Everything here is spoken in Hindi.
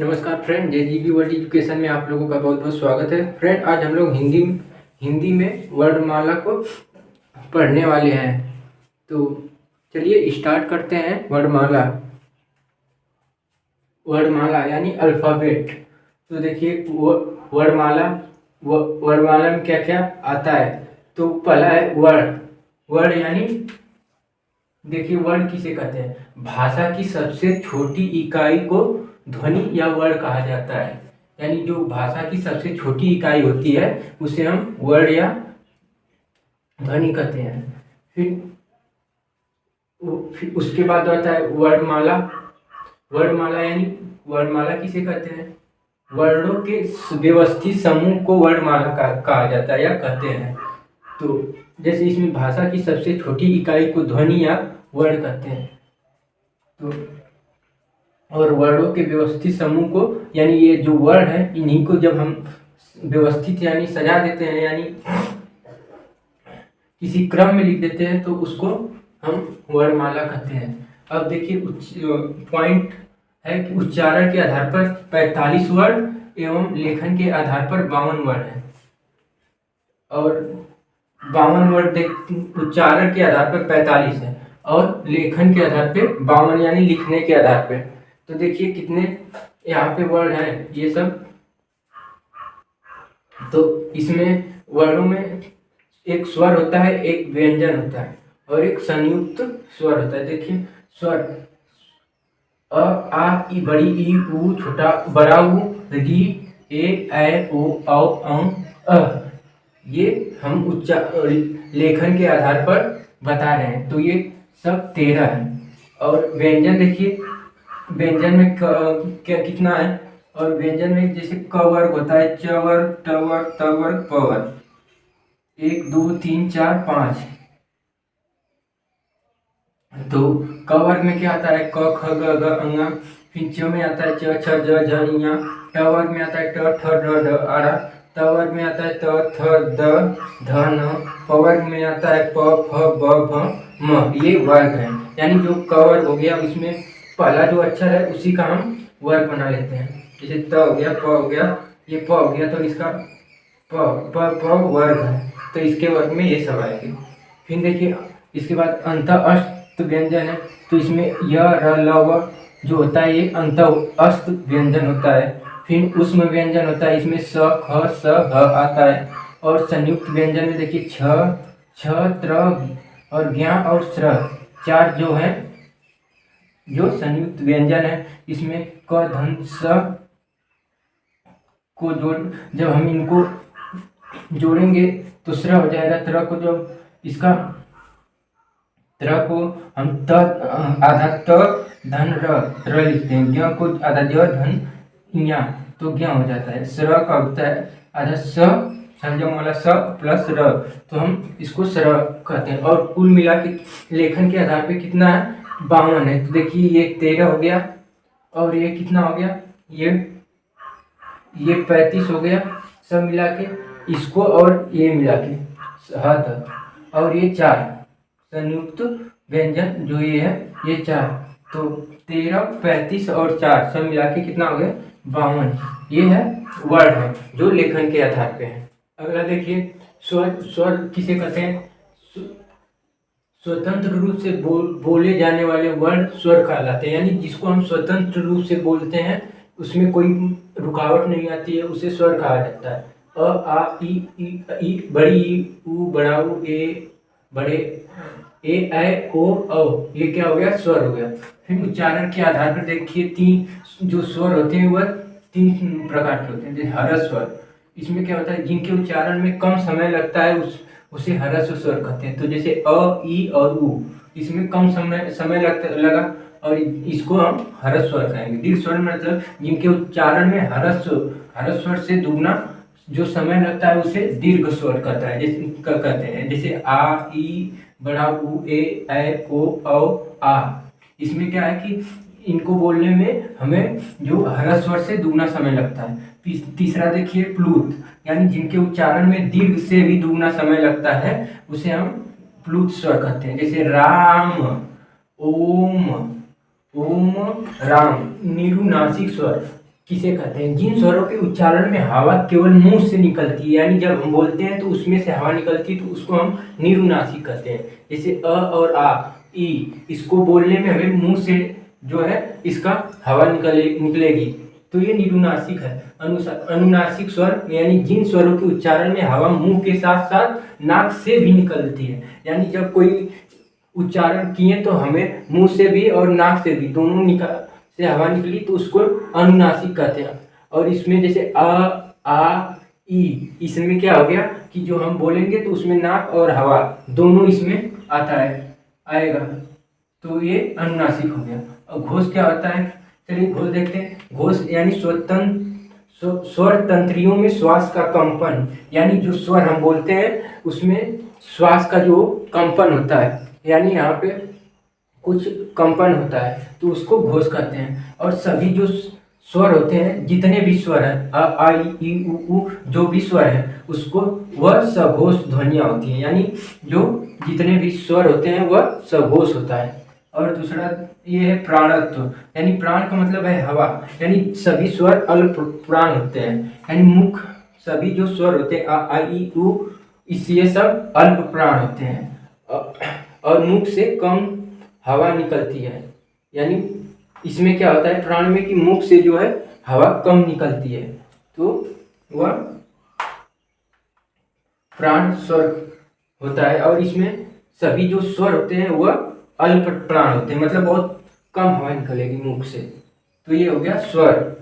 नमस्कार फ्रेंड, JGB वर्ल्ड एजुकेशन में आप लोगों का बहुत बहुत स्वागत है। फ्रेंड, आज हम लोग हिंदी में वर्णमाला को पढ़ने वाले हैं। तो चलिए स्टार्ट करते हैं। वर्णमाला यानी अल्फ़ाबेट। तो देखिए वर्णमाला में क्या क्या आता है। तो पहला है वर्ण। वर्ण यानी देखिए, वर्ण किसे कहते हैं? भाषा की सबसे छोटी इकाई को ध्वनि या वर्ण कहा जाता है। यानी जो भाषा की सबसे छोटी इकाई होती है उसे हम वर्ण या ध्वनि कहते हैं। फिर उसके बाद आता है वर्णमाला। वर्णमाला किसे कहते हैं? वर्णों के व्यवस्थित समूह को वर्णमाला कहा जाता है या कहते हैं। तो जैसे इसमें भाषा की सबसे छोटी इकाई को ध्वनि या वर्ण कहते हैं। तो और वर्णों के व्यवस्थित समूह को, यानी ये जो वर्ण है इन्हीं को जब हम व्यवस्थित यानी सजा देते हैं, यानी किसी क्रम में लिख देते हैं, तो उसको हम वर्णमाला कहते हैं। अब देखिए पॉइंट है कि उच्चारण के आधार पर 45 वर्ण एवं लेखन के आधार पर 52 वर्ण है। और 52 वर्ण उच्चारण के आधार पर 45 है और लेखन के आधार पे 52 यानी लिखने के आधार पे। तो देखिए कितने यहाँ पे वर्ण है ये सब। तो इसमें वर्णों में एक स्वर होता है, एक व्यंजन होता है और एक संयुक्त स्वर होता है। देखिए स्वर अ, आ, ई, बड़ी ई, ऊ, छोटा बड़ा ऊ, री, ए, ओ, औ, अ। ये हम लेखन के आधार पर बता रहे हैं। तो ये सब 13 है। और व्यंजन देखिए, व्यंजन में क्या कितना है? और व्यंजन में जैसे क वर्ग होता है, च वर्ग, ट वर्ग, त वर्ग, प वर्ग, 1 2 3 4 5। तो क वर्ग में क्या आता है? क ख ग घ ङ। फिर च में आता है च छ ज झ ञ। ट वर्ग में आता है ट ठ ड ढ आरा। त वर्ग में आता है त थ द ध न। प वर्ग में आता है प फ ब भ म। ये वर्ग है। यानी जो क वर्ग हो गया उसमें पहला जो अक्षर है उसी का हम वर्ग बना लेते हैं। जैसे त हो गया, प हो गया, ये प हो गया, तो इसका प वर्ग है। तो इसके वर्ग में ये सब आएंगे। फिर देखिए इसके बाद अंत अस्त व्यंजन है। तो इसमें य र ल व जो होता है ये अंत अस्त व्यंजन होता है। फिर उष्म व्यंजन होता है, इसमें स ख स ह आता है। और संयुक्त व्यंजन में देखिए छ छ त्र और ज्ञ और स्र, 4 जो है जो संयुक्त व्यंजन है। इसमें क धन स को जोड़, जब हम इनको जोड़ेंगे तो स्र हो जाएगा। त्र को जब इसका त्र को हम त आधा त धन र लिखते हैं। ज्ञ को आधा ज धन ञ, तो ज्ञ हो जाता है। स्र का होता है आधा स संजम वाला स प्लस र, तो हम इसको स्र कहते हैं। और कुल मिला के लेखन के आधार पे कितना है? 52 है। तो देखिए ये 13 हो गया और ये कितना हो गया? ये 35 हो गया। सब मिला के इसको और ये मिला के ह तक, और ये 4 संयुक्त व्यंजन जो ये है ये 4। तो 13 35 और 4 सब मिला के कितना हो गया? 52। ये है वर्ड है जो लेखन के आधार पे है। अगला देखिए स्वर। स्वर किसे कहते हैं? स्वतंत्र रूप से बोले जाने वाले वर्ड स्वर कहलाते हैं। यानी जिसको हम स्वतंत्र रूप से बोलते हैं, उसमें कोई रुकावट नहीं आती है, उसे स्वर कहा जाता है। अ आ ई बड़ी ई, ऊ बड़ा ऊ, ए बड़े ए ओ औ, ये क्या हो गया? स्वर हो गया। फिर उच्चारण के आधार पर देखिए 3 जो स्वर होते हैं वह 3 प्रकार के होते हैं। जैसे हरस स्वर, इसमें क्या होता है? जिनके उच्चारण में कम समय लगता है उसे हरस्व स्वर कहते हैं। तो जैसे अ ई और उ, इसमें कम समय लगा और इसको हम हरस्व स्वर कहेंगे। दीर्घ स्वर मतलब जिनके उच्चारण में हरस्व स्वर से दुगना जो समय लगता है उसे दीर्घ स्वर कहते हैं। जैसे आ ई बड़ा ऊ, ए ओ औ आ। इसमें क्या है कि इनको बोलने में हमें जो हरस्व स्वर से दुगना समय लगता है। तीसरा देखिए प्लूत, यानी जिनके उच्चारण में दीर्घ से भी दुगना समय लगता है उसे हम प्लूत स्वर कहते हैं। जैसे राम, ओम, ओम राम, निरुनासिक स्वर। किसे कहते हैं? जिन स्वरों के उच्चारण में हवा केवल मुंह से निकलती है, यानी जब हम बोलते हैं तो उसमें से हवा निकलती है, तो उसको हम निरुनासिक कहते हैं। जैसे अ और आ, ई, इसको बोलने में हमें मुंह से जो है इसका हवा निकलेगी, तो ये निरुनासिक है। अनुनासिक स्वर यानी जिन स्वरों के उच्चारण में हवा मुंह के साथ साथ नाक से भी निकलती है, यानी जब कोई उच्चारण किए तो हमें मुंह से भी और नाक से भी दोनों से हवा निकली, तो उसको अनुनासिक कहते हैं। और इसमें जैसे अ, आ, ई, इसमें क्या हो गया कि जो हम बोलेंगे तो उसमें नाक और हवा दोनों इसमें आता है, आएगा, तो ये अनुनासिक हो गया। और घोष क्या होता है? चलिए घोष देखते हैं। घोष यानी स्वर तंत्रियों में श्वास का कंपन, यानी जो स्वर हम बोलते हैं उसमें श्वास का जो कंपन होता है, यानी यहाँ पे कुछ कंपन होता है, तो उसको घोष कहते हैं। और सभी जो स्वर होते हैं, जितने भी स्वर हैं, अ आ इ उ जो भी स्वर है उसको वह सघोष ध्वनियाँ होती हैं, यानी जो जितने भी स्वर होते हैं वह सघोष होता है। और दूसरा ये है प्राणत्व, यानी प्राण का मतलब है हवा, यानी सभी स्वर अल्प प्राण होते हैं, यानी मुख सभी जो स्वर होते हैं आ ई उ, ये सब अल्प प्राण होते हैं। और मुख से कम हवा निकलती है, यानी इसमें क्या होता है प्राण में कि मुख से जो है हवा कम निकलती है, तो वह प्राण स्वर होता है। और इसमें सभी जो स्वर होते हैं वह अल्प प्राण होते हैं, मतलब बहुत कम हवा निकलेगी मुख से, तो ये हो गया स्वर।